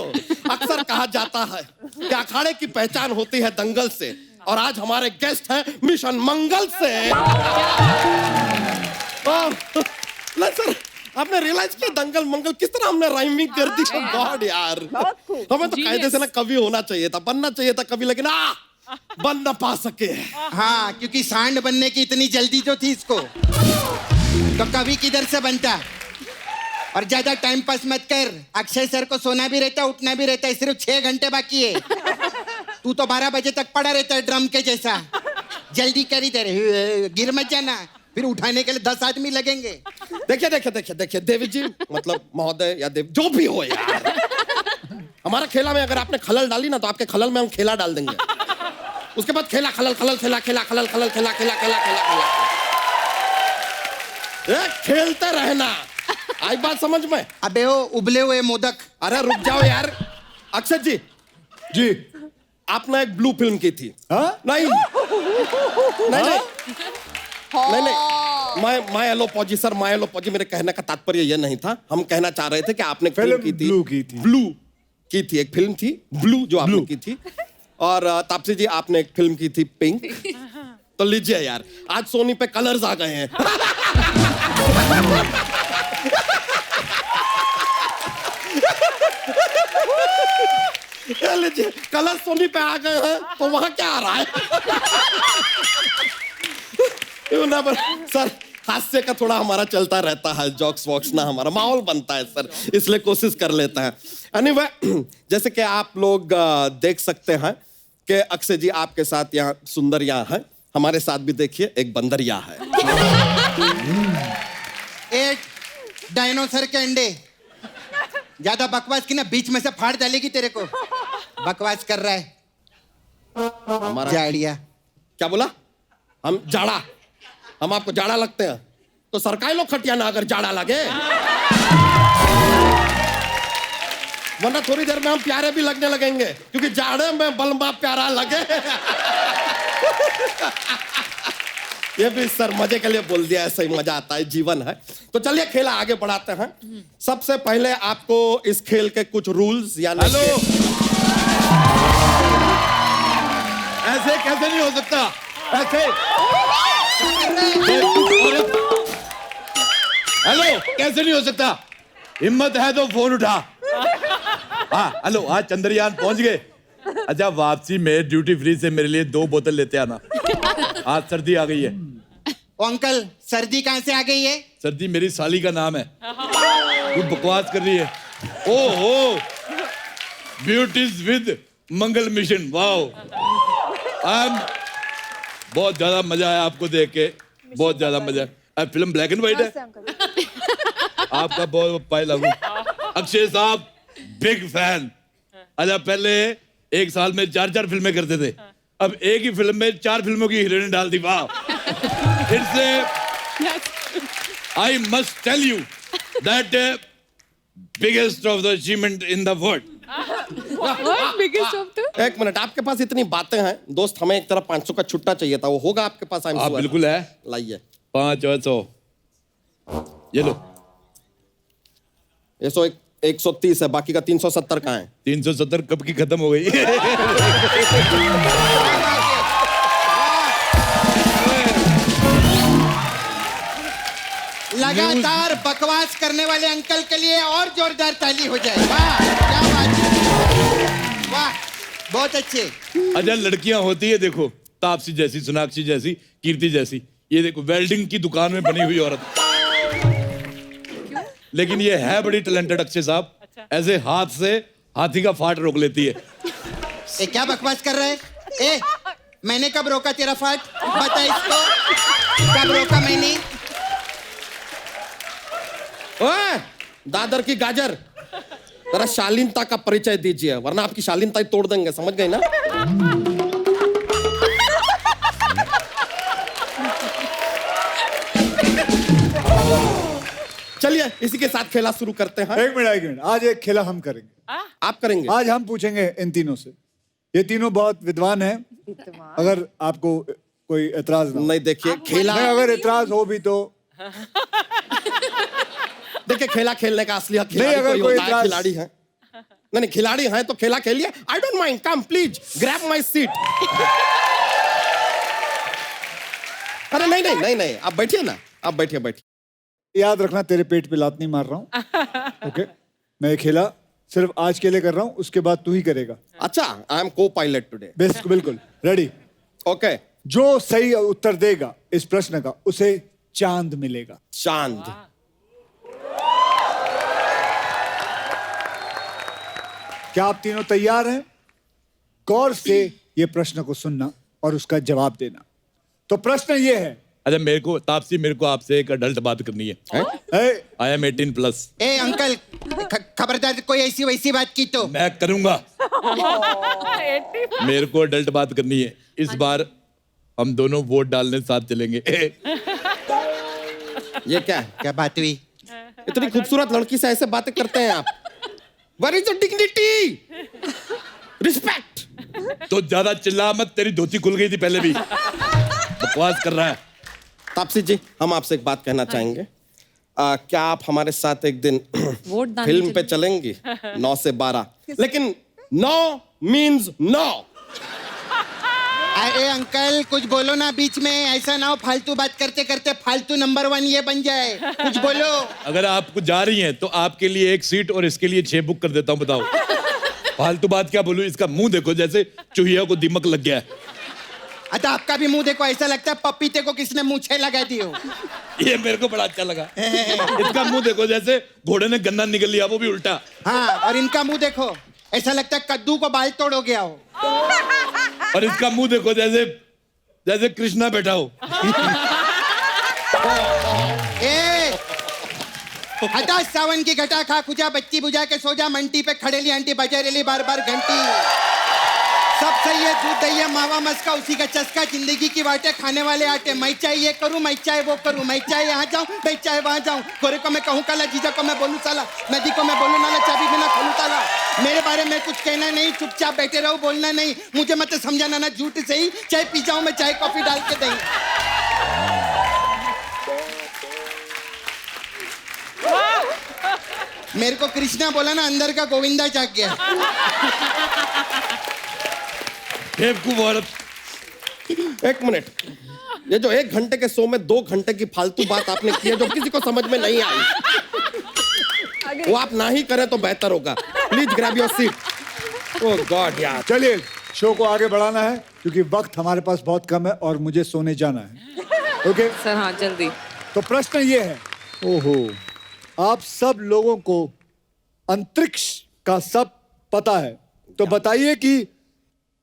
अक्सर कहा जाता है कि अखाड़े की पहचान होती है दंगल से, और आज हमारे गेस्ट हैं मिशन मंगल से। नहीं सर, आपने रियलाइज किया दंगल मंगल किस तरह हमने राइमिंग कर दी? गॉड यार, हमें तो कायदे से ना कवि होना चाहिए था, बनना चाहिए था कवि, लेकिन बन ना पा सके। हाँ, क्योंकि सांड बनने की इतनी जल्दी तो थी इसको, तो कवि किधर से बनता? और ज्यादा टाइम पास मत कर। अक्षय सर को सोना भी रहता है, उठना भी रहता है, सिर्फ 6 घंटे बाकी है। तू तो 12 बजे तक पड़ा रहता है ड्रम के जैसा। जल्दी कर, इधर गिर मत जाना, फिर उठाने के लिए 10 आदमी लगेंगे। देखिए देखिए देखिए देखिए देवी जी, मतलब महोदय या देव, जो भी हो यार, हमारा खेला में अगर आपने खलल डाली ना, तो आपके खलल में हम खेला डाल देंगे। उसके बाद खेला खलल खलल खेला खेला खलल खलल खेला खेला खेला खेला खेला। खेलते रहना, आई बात समझ में? अबे वो उबले हुए मोदक। अरे रुक जाओ यार। अक्षय जी, जी, आपने एक ब्लू फिल्म की थी। हाँ? नहीं माय एलोपॉजी सर, माय एलोपॉजी। मेरे कहने का तात्पर्य यह नहीं था, हम कहना चाह रहे थे कि आपने फिल्म की थी, ब्लू की थी, एक फिल्म थी ब्लू जो आपने की थी, और तापसी जी आपने एक फिल्म की थी पिंक। तो लीजिए यार, आज सोनी पे कलर्स आ गए हैं। लीजिए, कलर सोनी पे आ गए हैं, तो वहां क्या आ रहा है? सर, हास्य का थोड़ा हमारा चलता रहता है, जॉक्स वॉक्स ना, हमारा माहौल बनता है सर, इसलिए कोशिश कर लेते हैं। एनीवे, जैसे कि आप लोग देख सकते हैं कि अक्षय जी आपके साथ यहाँ सुंदर यहाँ है, हमारे साथ भी देखिए एक बंदर यहाँ है। एक डायनोसर के अंडे। ज्यादा बकवास की ना, बीच में से फाड़ डालेगी तेरे को। बकवास कर रहा है हमारा जाड़िया। क्या बोला? हम जाड़ा, हम आपको जाड़ा लगते हैं तो सरकारी लो खटिया ना अगर जाड़ा लगे, वरना थोड़ी देर में हम प्यारे भी लगने लगेंगे क्योंकि जाड़े में बलमा प्यारा लगे। ये भी सर मजे के लिए बोल दिया, ऐसा ही मजा आता है, जीवन है। तो चलिए खेला आगे बढ़ाते हैं। सबसे पहले आपको इस खेल के कुछ रूल्स यानी हेलो, ऐसे कैसे नहीं हो सकता, ऐसे। हेलो, कैसे नहीं हो सकता? हिम्मत है तो फोन उठा। हाँ हेलो, आज चंद्रयान पहुंच गए। अच्छा, वापसी में ड्यूटी फ्री से मेरे लिए 2 बोतल लेते आना, आज सर्दी आ गई है। ओ अंकल, सर्दी कहाँ से आ गई है? सर्दी मेरी साली का नाम है। तू बकवास कर रही है। ओहो, beauties with Mangal mission, wow. बहुत ज्यादा मजा आया आपको देख के, बहुत ज्यादा मजा। फिल्म ब्लैक एंड व्हाइट है, आपका बहुत पाए लागू। अक्षय साहब बिग फैन। अच्छा, पहले एक साल में 4-4 फिल्में करते थे, अब एक ही फिल्म में 4 फिल्मों की हीरोइन डाल दी, वाह। I must tell you that biggest of the achievement in the world. What biggest of the? एक मिनट, आपके पास इतनी बातें हैं दोस्त, हमें एक तरफ 500 का छुट्टा चाहिए था, वो होगा आपके पास? हाँ बिल्कुल है, लाइए। 5 और 100, ये लो। 130 है, बाकी का 370 कहाँ है? 370 कब की खत्म हो गई। लगातार बकवास करने वाले अंकल के लिए और जोरदार ताली हो जाए। वाह, क्या बात है, वाह, बहुत अच्छे। अच्छा, लड़कियां होती है देखो, तापसी जैसी, सोनाक्षी जैसी, कीर्ति जैसी, ये देखो वेल्डिंग की दुकान में बनी हुई औरत, लेकिन ये है बड़ी टैलेंटेड अक्षय साहब। ऐसे हाथ से हाथी का फाट रोक लेती है। ए, क्या बकवास कर रहे हैं? ए, मैंने कब रोका तेरा फाट? बता इसको, कब रोका मैंने? ओए, दादर की गाजर, जरा शालीनता का परिचय दीजिए, वरना आपकी शालीनता ही तोड़ देंगे, समझ गए ना? चलिए इसी के साथ खेला शुरू करते हैं। एक मिनट, आज एक खेला हम करेंगे। आप करेंगे? आज हम पूछेंगे इन तीनों से। ये तीनों बहुत विद्वान हैं, अगर आपको कोई एतराज ना हो। नहीं, देखिए खेला, नहीं, अगर एतराज हो भी तो देखिए खेला खेलने का असली हक नहीं, अगर कोई खिलाड़ी है। नहीं, खिलाड़ी हैं तो खेला खेलिए। I don't mind, come please grab my seat. अरे नहीं, आप बैठिए ना, आप बैठिए। याद रखना, तेरे पेट पे लात नहीं मार रहा हूँ। ओके, मैं ये खेला सिर्फ आज के लिए कर रहा हूँ, उसके बाद तू ही करेगा। अच्छा, आई एम को पायलट टुडे। बेस्ट, बिल्कुल रेडी। ओके, जो सही उत्तर देगा इस प्रश्न का, उसे चांद मिलेगा। चांद। क्या आप तीनों तैयार हैं? गौर से ये प्रश्न को सुनना और उसका जवाब देना। तो प्रश्न ये है। अच्छा, मेरे को आपसे एक अडल्ट बात करनी है। I am 18+। ए अंकल, खबरदार कोई ऐसी वैसी बात की तो। मैं करूंगा। मेरे को अडल्ट बात करनी है। इस बार हम दोनों वोट डालने साथ चलेंगे। ये क्या बात हुई? इतनी खूबसूरत लड़की से ऐसे बातें करते हैं आप? Where is the dignity? Respect. तो ज्यादा चिल्ला मत, तेरी धोती खुल गई थी पहले भी। बकवास कर रहा है। तापसी जी, हम आपसे एक बात कहना चाहेंगे। क्या आप हमारे साथ एक दिन वोट फिल्म पे चलेंगी 9 से 12? लेकिन 9 means no। अरे अंकल, कुछ बोलो ना बीच में, ऐसा ना हो फालतू बात करते करते फालतू नंबर 1 ये बन जाए। कुछ बोलो। अगर आप कुछ जा रही हैं तो आपके लिए 1 सीट और इसके लिए 6 बुक कर देता हूँ, बताओ। फालतू बात क्या बोलूं? इसका मुंह देखो, जैसे चूहिया को दीमक लग गया है। अच्छा, आपका भी मुंह देखो, ऐसा लगता है पपीते को किसने मूछे लगा दी हो। ये मेरे को बड़ा अच्छा लगा। इसका मुंह देखो, जैसे घोड़े ने गन्ना निकल लिया, वो भी उल्टा। हाँ, और इनका मुंह देखो, ऐसा लगता है कद्दू को बाल तोड़ हो गया हो। और इसका मुंह देखो, जैसे कृष्णा बैठा हो। ए, हटा सावन की घटा, खा खुजा बच्ची बुझा के सो जा, मंटी पे खड़ेली आंटी बजा रेली बार बार घंटी। सब सही है, दूध दही है, मावा मस्का, उसी का चस्का, जिंदगी की बातें, खाने वाले आटे। मैं चाहे ये करूं, मैं चाहे वो करूं, मैं चाहे यहाँ जाऊं, मैं चाहे वहाँ जाऊं। गोरे को मैं कहूँ काला, जीजा को मैं बोलूं साला, नदी को मैं बोलूं नाला, चाबी बिना खोलूं ताला। मेरे बारे में कुछ कहना नहीं, चुपचाप बैठे रहो, बोलना नहीं। मुझे मत समझाना ना झूठ सही, चाहे पी जाऊं मैं, चाहे कॉफी डाल के दही। मेरे को कृष्णा बोला ना, अंदर का गोविंदा जाग गया। एक मिनट, ये जो 1 घंटे के शो में 2 घंटे की फालतू बात आपने की है जो किसी को समझ में नहीं आई, वो आप ना ही करें तो बेहतर होगा। Please grab your seat. Oh God यार। चलिए शो को आगे बढ़ाना है क्योंकि वक्त हमारे पास बहुत कम है और मुझे सोने जाना है। ओके सर हाँ जल्दी। तो प्रश्न ये है, ओहो, आप सब लोगों को अंतरिक्ष का सब पता है, तो बताइए कि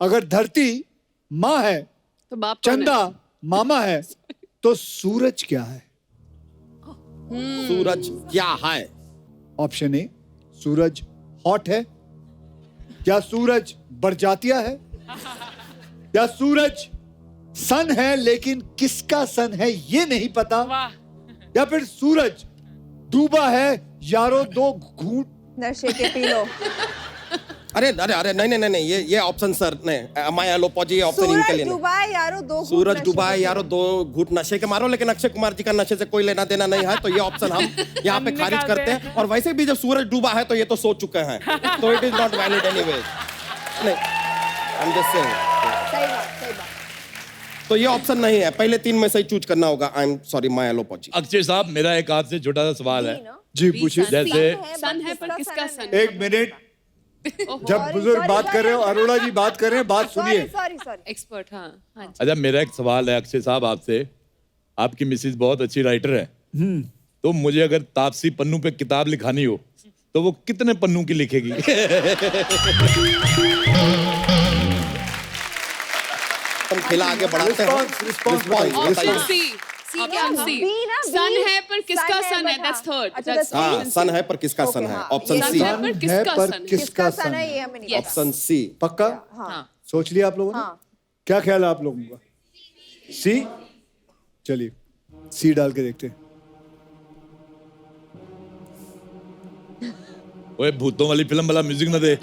अगर धरती माँ है, तो बाप कौन है? चंदा मामा है, तो सूरज क्या है? सूरज क्या है? ऑप्शन ए, सूरज हॉट है, या सूरज बरजातिया है, या सूरज सन है लेकिन किसका सन है ये नहीं पता, या फिर सूरज डूबा है यारो, 2 घूंट नशे के पी लो। अरे अरे अरे नहीं नहीं नहीं, ये ऑप्शन सर नहीं, माया लोपोजी ऑप्शन इनके सूरज लिए नहीं। डूबा है यारो, 2 घूंट सूरज नशे डूबा है के यारो, 2 घूंट नशे के मारो, लेकिन अक्षय कुमार जी का नशे से कोई लेना देना नहीं है, तो ये ऑप्शन हम यहाँ पे खारिज करते हैं। और वैसे भी जब सूरज डूबा है तो ये तो सो चुके हैं, तो it is not valid anyways. नहीं, आई एम जस्ट सेइंग। सही बात, सही बात। तो ये ऑप्शन नहीं है, पहले 3 में से ही चूज करना होगा। आई एम सॉरी माया लोपोजी। अक्षय साहब, मेरा एक आपसे छोटा सा सवाल है। जी पूछिए। जैसे सन है पर किसका सन है? 1 मिनट, जब बुजुर्ग बात कर रहे हो, अरोड़ा जी बात कर रहे हैं, बात सुनिए। Sorry sorry. एक्सपर्ट हाँ हाँ जी। अच्छा, मेरा एक सवाल है अक्षय साहब आपसे। आपकी मिसेज बहुत अच्छी राइटर है, तो मुझे अगर तापसी पन्नू पे किताब लिखानी हो तो वो कितने पन्नू की लिखेगी? हम खेला आगे बढ़ाते हैं। रिस्पॉन्स बताइए। Option C, option C, B ना, बी। सन है पर किसका सन है? but दैट्स हाँ। थर्ड। अच्छा, दैट्स that's हाँ, सन है पर किसका सन है? Option son C. है पर किसका पर सन है? किसका सन सन है है? ये हमें नहीं पता। Option C. पक्का हाँ सोच लिया आप लोगों ने? हाँ। क्या ख्याल है आप लोगों का? सी, चलिए सी डाल के देखते हैं। ओए, भूतों वाली फिल्म वाला म्यूजिक ना दे।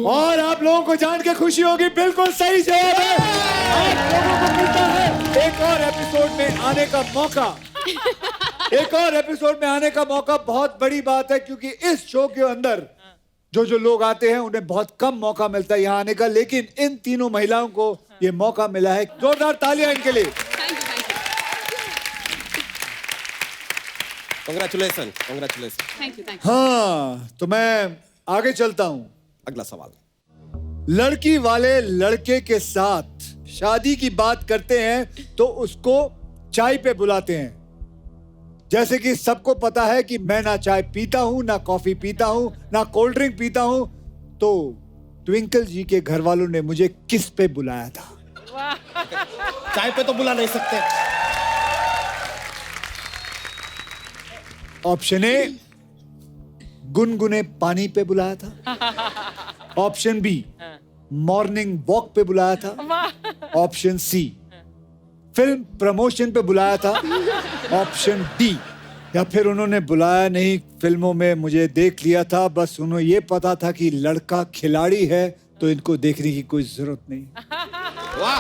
और आप लोगों को जान के खुशी होगी, बिल्कुल सही जवाब है। आप लोगों को मिलता है एक और एपिसोड में आने का मौका। एक और एपिसोड में आने का मौका बहुत बड़ी बात है, क्योंकि इस शो के अंदर जो लोग आते हैं उन्हें बहुत कम मौका मिलता है यहाँ आने का, लेकिन इन तीनों महिलाओं को ये मौका मिला है। जोरदार तालियां इनके लिए। Congratulation, congratulation. Thank you thank you. हाँ, तो मैं आगे चलता हूं। अगला सवाल। लड़की वाले लड़के के साथ शादी की बात करते हैं तो उसको चाय पे बुलाते हैं। जैसे कि सबको पता है कि मैं ना चाय पीता हूं, ना कॉफी पीता हूं, ना कोल्ड ड्रिंक पीता हूं, तो ट्विंकल जी के घर वालों ने मुझे किस पे बुलाया था? चाय पे तो बुला नहीं सकते। ऑप्शन ए, गुनगुने पानी पे बुलाया था। ऑप्शन बी, मॉर्निंग वॉक पे बुलाया था। ऑप्शन सी, फिल्म प्रमोशन पे बुलाया था। ऑप्शन डी, या फिर उन्होंने बुलाया नहीं, फिल्मों में मुझे देख लिया था, बस उन्हें ये पता था कि लड़का खिलाड़ी है तो इनको देखने की कोई जरूरत नहीं। वाह।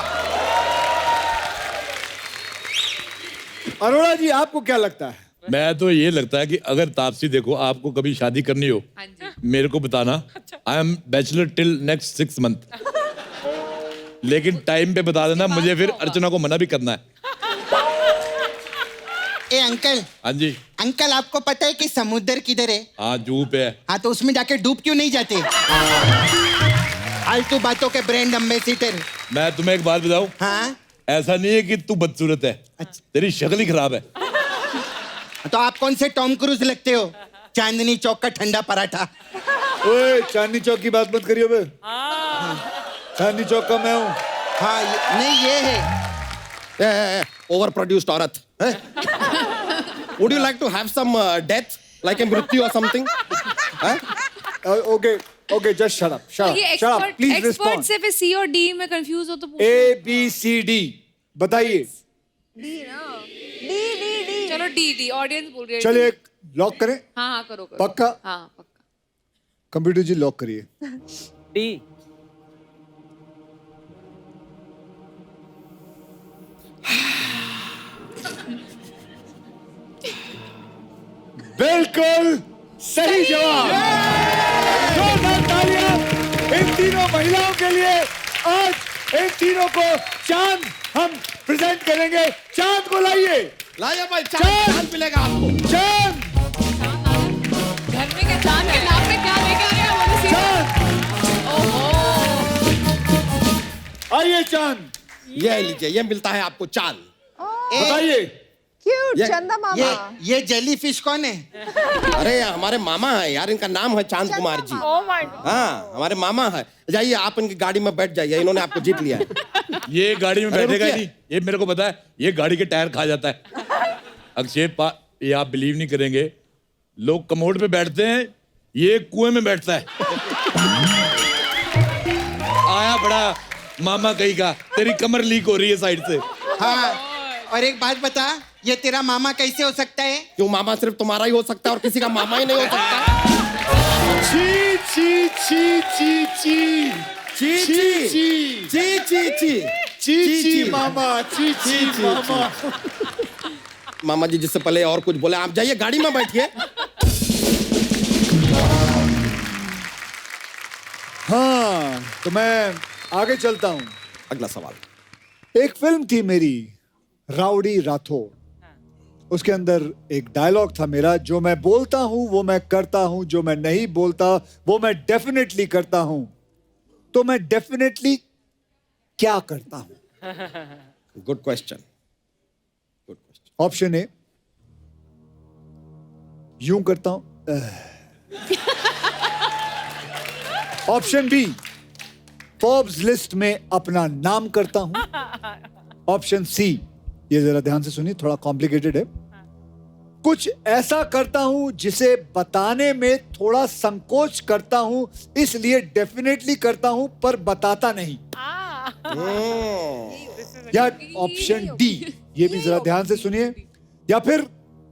अरोड़ा जी, आपको क्या लगता है? मैं तो ये लगता है कि अगर तापसी, देखो आपको कभी शादी करनी हो, हाँ जी। मेरे को बताना। I am bachelor till next 6 month, लेकिन टाइम पे बता देना, मुझे फिर अर्चना को मना भी करना है। ए अंकल, हाँ जी। अंकल आपको पता है कि समुद्र किधर है? हाँ, जू पे है। हाँ, तो उसमें जाके डूब क्यों नहीं जाते? आलतू बातों के ब्रांड एम्बेसडर। मैं तुम्हें एक बात बताऊं, हाँ, ऐसा नहीं है कि तू बदसूरत है, तेरी शक्ल ही खराब है। तो आप कौन से टॉम क्रूज लगते हो? चांदनी चौक का ठंडा पराठा। ओए, चांदनी चौक की बात मत करिए बे। चांदनी चौक का मैं हूँ। हाँ, नहीं ये है। ओवर प्रोड्यूस्ड औरत। Would you like to have some death, like a मृत्यु or something? Okay, Okay, just shut up. Shut ये up. Shut up. Please expert respond. से फिर सी और डी में कंफ्यूज हो तो पूछो। A, B, C, D. बताइए। चलो डी ऑडियंस बोल रही है। चलिए लॉक करें। हाँ करो करो। पक्का? हाँ पक्का। कंप्यूटर जी लॉक करिए। डी। बिल्कुल सही जवाब। जोरदार तालियां इन तीनों महिलाओं के लिए। आज इन तीनों को चांद हम प्रेजेंट करेंगे। चांद को लाइए। लाया भाई, चांद मिलेगा आपको। चांद, घर में क्या चांद के नाम पे क्या लेके आए हो वो चांद, आइए चांद। ये लीजिए, ये मिलता है आपको चांद। बताइए। क्यूट ये- चंदा मामा। ये जेली फिश कौन है? अरे हमारे मामा है यार, इनका नाम है चांद Kumar ji. Oh my God. हाँ, हमारे मामा है। जाइए आप इनकी गाड़ी में बैठ जाइए, इन्होंने आपको जीत लिया है। ये गाड़ी में अरे बैठेगा ही रुकिए। नहीं, ये मेरे को पता है, ये गाड़ी के टायर खा जाता है। ये आप बिलीव नहीं करेंगे, लोग कमोड पे बैठते हैं, ये कुएं में बैठता है। आया बड़ा मामा कहीं का, तेरी कमर लीक हो रही है साइड से। हाँ, और एक बात बता, ये तेरा मामा कैसे हो सकता है? क्यों, मामा सिर्फ तुम्हारा ही हो सकता है और किसी का मामा ही नहीं हो सकता। ची ची ची ची ची ची ची ची ची ची ची ची मामा, ची ची मामा। मामा जी जिससे पहले और कुछ बोले, आप जाइए गाड़ी में बैठिए। हाँ, तो मैं आगे चलता हूँ। अगला सवाल। एक फिल्म थी मेरी, राउडी राठौर। उसके अंदर एक डायलॉग था मेरा, जो मैं बोलता हूं वो मैं करता हूं, जो मैं नहीं बोलता वो मैं डेफिनेटली करता हूं। तो मैं डेफिनेटली क्या करता हूं? Good question, good question. Option A, यूं करता हूं। ऑप्शन बी, फोर्ब्स लिस्ट में अपना नाम करता हूं। ऑप्शन सी, ये जरा ध्यान से सुनिए, थोड़ा कॉम्प्लिकेटेड है। कुछ ऐसा करता हूं जिसे बताने में थोड़ा संकोच करता हूं, इसलिए डेफिनेटली करता हूं पर बताता नहीं। या ऑप्शन डी, ये भी जरा ध्यान से सुनिए। या फिर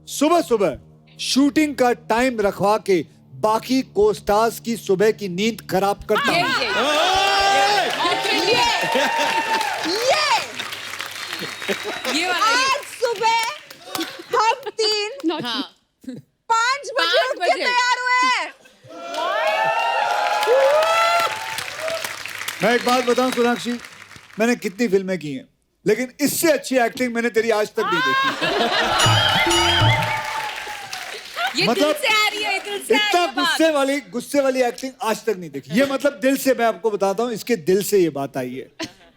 सुबह सुबह शूटिंग का टाइम रखवा के बाकी को स्टार्स की सुबह की नींद खराब करता हूं। ये वाला आज सुबह हम तीन हाँ 5 बजे उठ के बजे। तैयार हुए। मैं एक बात बताऊं सोनाक्षी, मैंने कितनी फिल्में की हैं, लेकिन इससे अच्छी एक्टिंग मैंने तेरी आज तक नहीं देखी। ये मतलब दिल से आ रही है, दिल से आ इतना रही है बात। गुस्से वाली एक्टिंग आज तक नहीं देखी। ये मतलब दिल से, मैं आपको बताता हूँ, इसके दिल से ये बात आई है।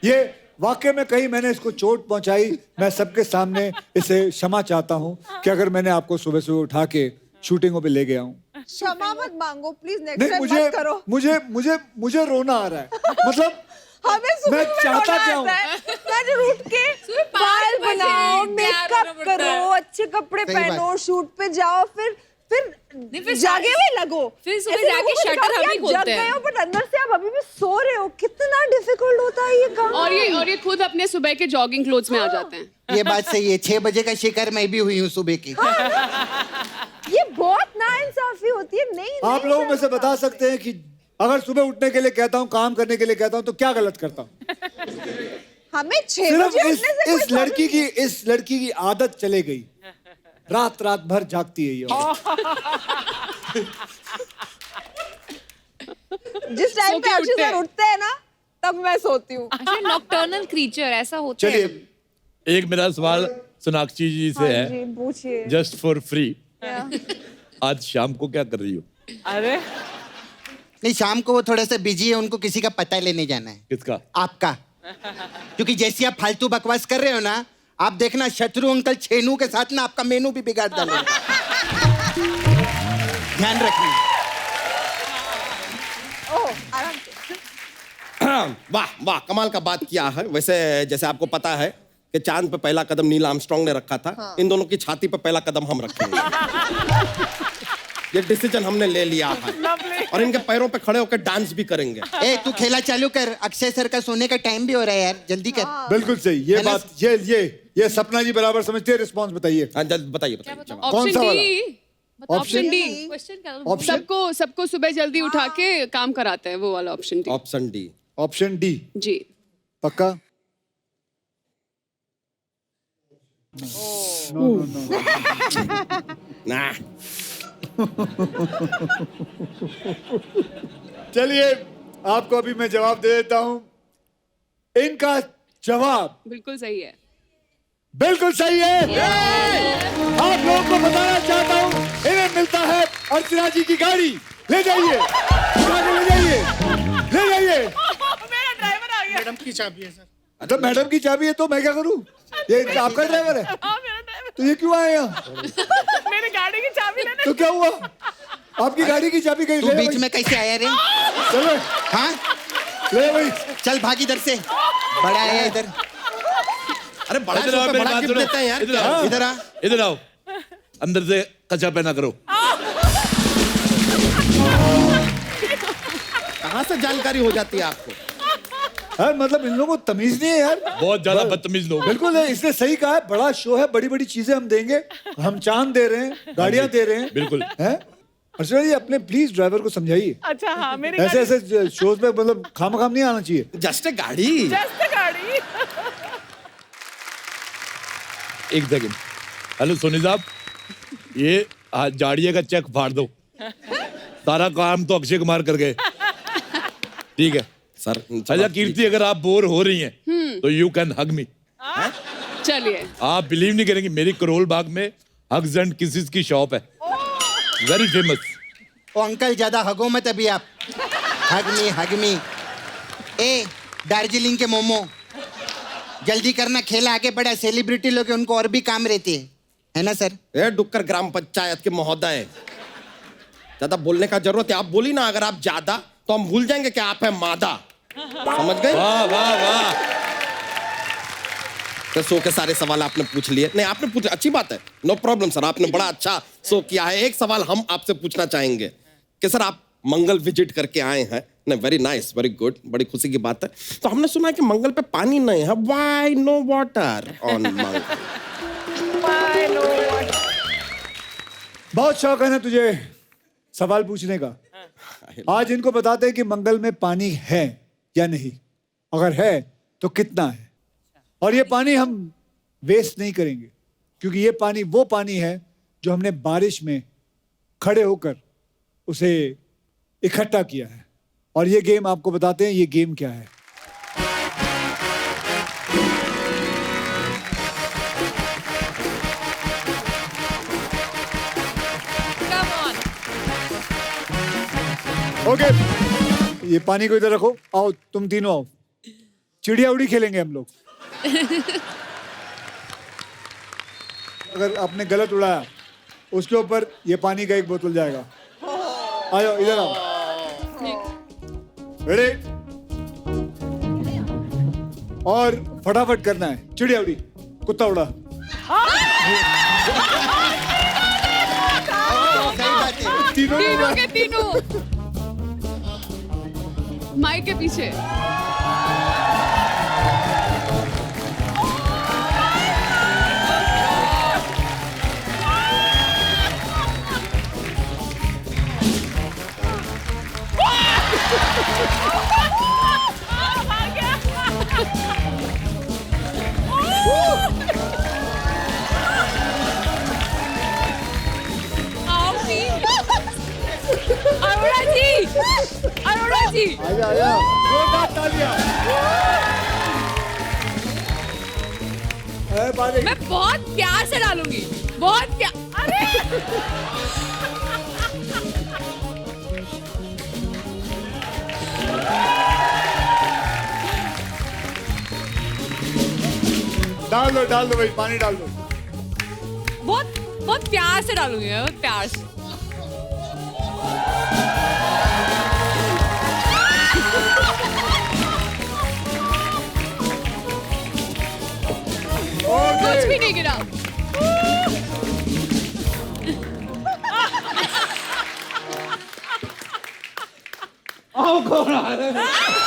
ये वाकई में कहीं मैंने इसको चोट पहुंचाई, मैं सबके सामने इसे क्षमा चाहता हूँ कि अगर मैंने आपको सुबह सुबह उठा के शूटिंगों पे ले गया हूँ। क्षमा मत मांगो प्लीज, नेक्स्ट नहीं, टाइम मुझे मत करो। मुझे मुझे मुझे रोना आ रहा है। मतलब हमें सुबह मैं में चाहता रोना क्या आता है। मैं उठ के सुबह 5 बाल बजे बनाओ, तैयार मेकअप होना पड़ता करो, है। अच्छे कपड़े सही बात। पहनो, शूट पे जाओ, फिर फिर जागे हुए लगो। फिर सुबह ऐसे जाके लोगों को शटर दिखाओ कि हम ही आप खोलते जग हैं। गए हो, बट अंदर से आप अभी भी सो रहे हो। कितना डिफिकल्ट होता है ये काम। और ये खुद अपने सुबह के जॉगिंग क्लोथ्स में आ जाते हैं। ये बात सही है, 6 बजे का शिकार मैं भी हुई हूँ सुबह की। ये बहुत नाइंसाफी होती है। नहीं आप लोगों में से बता सकते हैं कि अगर सुबह उठने के लिए कहता हूँ, काम करने के लिए कहता हूँ, तो क्या गलत करता हूँ? हमें 6 सिर्फ बजे उठने से इस कोई लड़की की आदत चले गई, रात रात भर जागती है ये। जिस टाइम सो पे के अक्षय उठते सर हैं। उठते हैं ना, तब मैं सोती हूँ। अच्छा नॉकटर्नल क्रीचर ऐसा होता है। चलिए एक मेरा सवाल सोनाक्षी जी से है, जी पूछिए। Just for free. आज शाम को क्या कर रही हो? अरे नहीं, शाम को वो थोड़ा सा बिजी है, उनको किसी का पता लेने जाना है। किसका? आपका। क्योंकि जैसे आप फालतू बकवास कर रहे हो ना, आप देखना शत्रु अंकल छेनू के साथ ना आपका मेनू भी बिगाड़ डालेंगे। ध्यान रखना। ओह, आराम से। वाह वाह, कमाल का बात किया है। वैसे जैसे आपको पता है कि चांद पे पहला कदम नील आर्मस्ट्रांग ने रखा था, इन दोनों की छाती पे पहला कदम हम रखेंगे। ये डिसीजन हमने ले लिया है। और इनके पैरों पे खड़े होकर डांस भी करेंगे। ए तू खेला चालू कर, अक्षय सर का सोने का टाइम भी हो रहा है यार, जल्दी कर। बिल्कुल सही, ये है ना? बात ये सपना जी बराबर समझते हैं। रिस्पॉन्स बताइए। हाँ बताइए बताइए। कौन ऑप्शन सा वाला? D, option D. ऑप्शन सबको सुबह जल्दी उठा के काम कराते हैं, वो वाला option D. Option D. Option D जी पक्का? No no no. ना चलिए आपको अभी मैं जवाब दे देता हूं। इनका जवाब बिल्कुल सही है। बिल्कुल सही है। आप लोगों को बताना चाहता हूं, इन्हें मिलता है अर्चना जी की गाड़ी। ले जाइए, उठा के ले जाइए, ले जाइए। मेरा ड्राइवर आ गया। मैडम की चाबी है सर। तो मैडम की चाबी है तो मैं क्या करूं? ये आपका ड्राइवर है? हाँ मेरा ड्राइवर। तो ये क्यों आए यहाँ? मेरी गाड़ी की चाबी लेने। तो क्या हुआ? आपकी गाड़ी की चाबी कहीं तू ले बीच भाई। में कैसे आया रे? चलो हाँ ले भाई। चल भाग इधर से, बड़ा आया इधर। अरे बड़ा इधर आओ, शो पे मेरी बड़ा बात गिफ्ट सुनो। देते हैं यार। इधर आओ। इधर आ। इधर आओ, अंदर से कच्चा पहना करो। कहाँ से जानकारी हो जाती है आपको? यार मतलब इन लोगों को तमीज नहीं है यार। बहुत ज्यादा बदतमीज लोग हैं। बिल्कुल है, इसने सही कहा है। बड़ा शो है, बड़ी बड़ी चीजें हम देंगे। हम चांद दे रहे हैं, गाड़ियां दे रहे हैं। बिल्कुल। हैं? अर्चना जी अपने प्लीज ड्राइवर को समझाइए। अच्छा हाँ मेरी ऐसे ऐसे शोज पे मतलब खाम नहीं आना चाहिए। जस्ट गाड़ी। जस्ट गाड़ी। एक सेकंड। हेलो सोनी साहब, ये जाड़िया का चेक फाड़ दो। सारा काम तो अक्षय कुमार कर गए। ठीक है सर अच्छा कीर्ति, अगर आप बोर हो रही हैं तो यू कैन हग मी। चलिए। आप बिलीव नहीं करेंगे, मेरी करोल बाग में हग्स एंड किसेस की शॉप है, वेरी फेमस। ओ अंकल ज्यादा हगो मत अभी आप। हगमी। ए दार्जिलिंग के मोमो, जल्दी करना, खेला आगे बढ़ा। सेलिब्रिटी लोग हैं, उनको और भी काम रहते हैं, है ना सर? ए डुक्कर ग्राम पंचायत के महोदय, ज्यादा बोलने का जरूरत है? आप बोली ना, अगर आप ज्यादा तो हम भूल जाएंगे कि आप है मादा। समझ गए? वाह वाह वाह। तो शो के सारे सवाल आपने पूछ लिए। नहीं आपने पूछा, अच्छी बात है, नो प्रॉब्लम सर, आपने बड़ा अच्छा शो किया है। एक सवाल हम आपसे पूछना चाहेंगे कि सर आप मंगल विजिट करके आए हैं। नहीं वेरी नाइस, वेरी गुड, बड़ी खुशी की बात है। तो हमने सुना है कि मंगल पे पानी नहीं है। व्हाई नो वाटर ऑन मंगल? बहुत शौक है ना तुझे सवाल पूछने का। आज इनको बताते हैं कि मंगल में पानी है या नहीं, अगर है तो कितना है। और ये पानी हम वेस्ट नहीं करेंगे, क्योंकि ये पानी वो पानी है जो हमने बारिश में खड़े होकर उसे इकट्ठा किया है। और ये गेम आपको बताते हैं, ये गेम क्या है। ओके ये पानी को इधर रखो। आओ तुम तीनों आओ, चिड़िया उड़ी खेलेंगे हम लोग। अगर आपने गलत उड़ाया उसके ऊपर ये पानी का एक बोतल जाएगा। आ जाओ इधर आओ। रेडी? और फटाफट करना है। चिड़िया उड़ी, कुत्ता उड़ा। तीनों के तीनों माइक के पीछे। अरोड़ा जी, अरोड़ा जी, आजा आजा, जोरदार तालियां। पानी मैं बहुत प्यार से डालूंगी, बहुत प्यार। अरे डाल दो भाई, पानी डाल दो। बहुत बहुत प्यार से डालूंगी मैं, बहुत प्यार से। कुछ भी नहीं गिरा। कौन आ रहा है